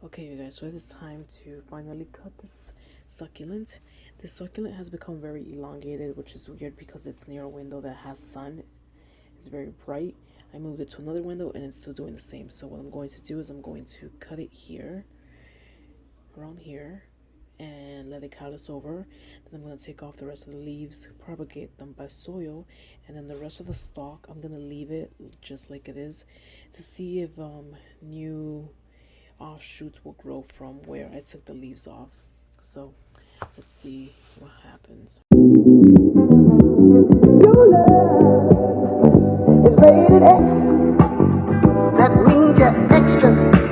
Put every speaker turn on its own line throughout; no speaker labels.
Okay, you guys, so it is time to finally cut this succulent. This succulent has become very elongated, which is weird because it's near a window that has sun. It's very bright. I moved it to another window and it's still doing the same. So what I'm going to do is I'm going to cut it here, around here, and let it callus over. Then I'm going to take off the rest of the leaves, propagate them by soil, and then the rest of the stalk, I'm going to leave it just like it is to see if new offshoots will grow from where I took the leaves off. So let's see what happens.
Your love is rated X. That means you're extraordinary.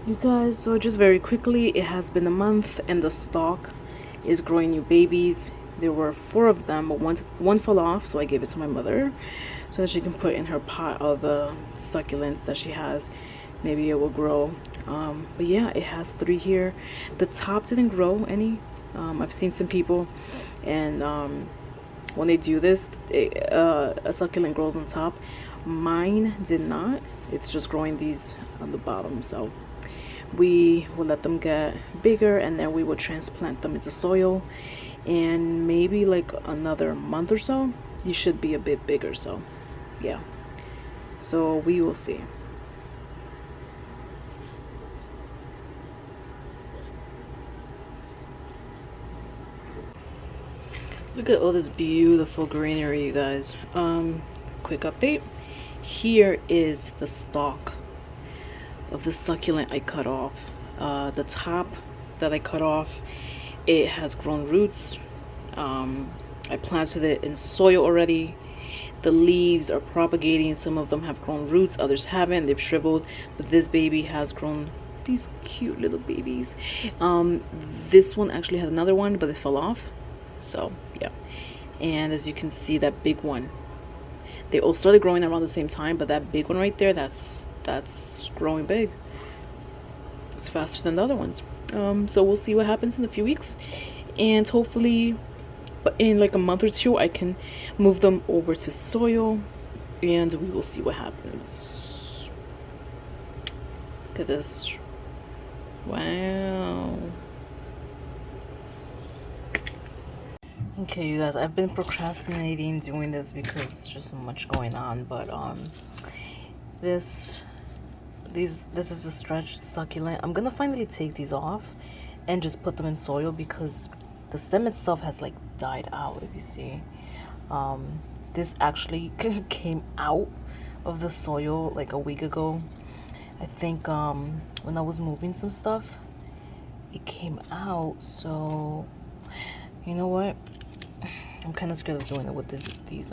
You guys, so just very quickly, it has been a month and the stalk is growing new babies. There were 4 of them, but one fell off, so I gave it to my mother so that she can put in her pot of succulents that she has. Maybe it will grow. But yeah, it has 3 here. The top didn't grow any. I've seen some people, and when they do this, a succulent grows on top. Mine did not. It's just growing these on the bottom. So we will let them get bigger and then we will transplant them into soil, and maybe like another month or so these should be a bit bigger. So yeah, so we will see. Look at all this beautiful greenery, you guys. Quick update. Here is the stalk of the succulent I cut off. The top that I cut off, it has grown roots. I planted it in soil already. The leaves are propagating. Some of them have grown roots, others haven't. They've shriveled, but this baby has grown these cute little babies. This one actually had another one, but it fell off. So yeah, and as you can see, that big one, they all started growing around the same time, but that big one right there, that's growing big. It's faster than the other ones. So we'll see what happens in a few weeks, and hopefully in like a month or 2 I can move them over to soil, and we will see what happens. Look at this. Wow. Okay, you guys, I've been procrastinating doing this because there's just so much going on, but this is a stretched succulent. I'm gonna finally take these off and just put them in soil because the stem itself has like died out. If you see, this actually came out of the soil like a week ago. I think when I was moving some stuff, it came out. So You know what? I'm kind of scared of doing it with these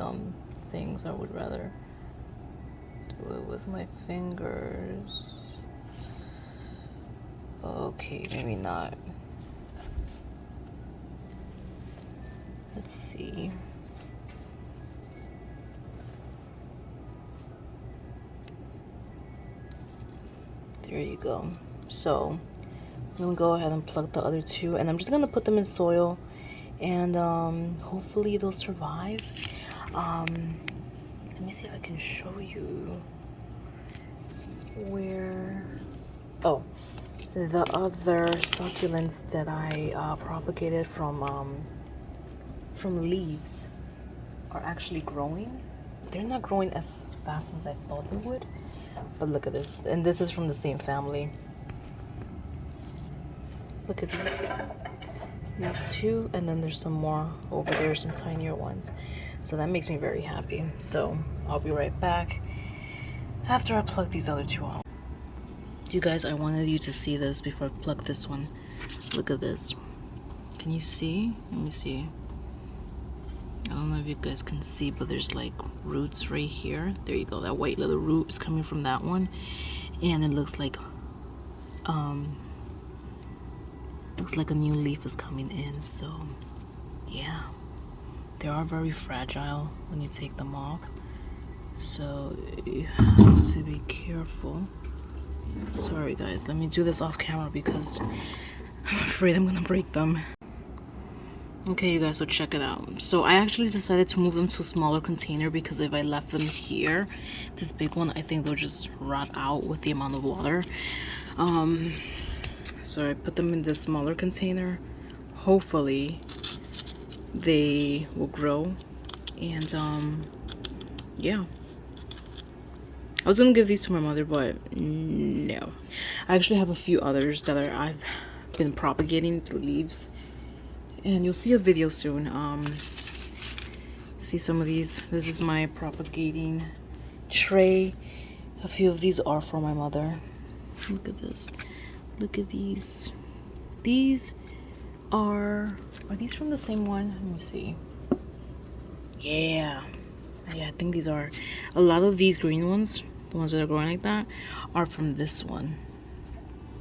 things. I would rather do it with my fingers. Okay, maybe not. Let's see. There you go. So I'm gonna go ahead and plug the other two, and I'm just gonna put them in soil, and hopefully they'll survive. Let me see if I can show you where. Oh, the other succulents that I propagated from leaves are actually growing. They're not growing as fast as I thought they would, but look at this. And this is from the same family. Look at these two, and then there's some more over there, some tinier ones. So that makes me very happy. So I'll be right back after I plug these other two out. You guys, I wanted you to see this before I plug this one. Look at this. Can you see? Let me see. I don't know if you guys can see, but there's like roots right here. There you go. That white little root is coming from that one, and it looks like a new leaf is coming in. So yeah, they are very fragile when you take them off, so you have to be careful. Sorry guys, let me do this off camera because I'm afraid I'm gonna break them. Okay, you guys, so check it out. So I actually decided to move them to a smaller container because if I left them here, this big one, I think they'll just rot out with the amount of water. So I put them in this smaller container. Hopefully they will grow, and yeah. I was gonna give these to my mother, but no. I actually have a few others that I've been propagating through leaves, and you'll see a video soon. See some of these. This is my propagating tray. A few of these are for my mother. Look at this. Look at these. These are these from the same one? Let me see. Yeah, I think these are. A lot of these green ones, the ones that are growing like that, are from this one.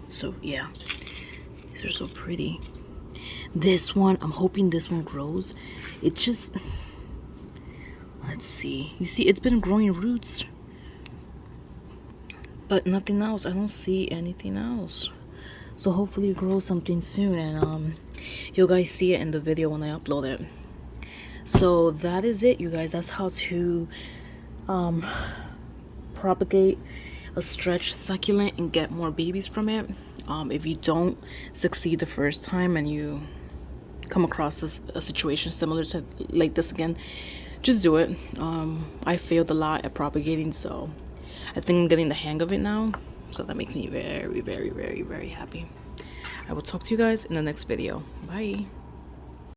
So yeah, these are so pretty. This one, I'm hoping this one grows. It just, let's see. You see, it's been growing roots, but nothing else. I don't see anything else. So hopefully it grows something soon, and you guys see it in the video when I upload it. So that is it, you guys. That's how to propagate a stretch succulent and get more babies from it. If you don't succeed the first time and you come across a situation similar to like this again, just do it. I failed a lot at propagating, so I think I'm getting the hang of it now. So that makes me very, very, very, very happy. I will talk to you guys in the next video. Bye.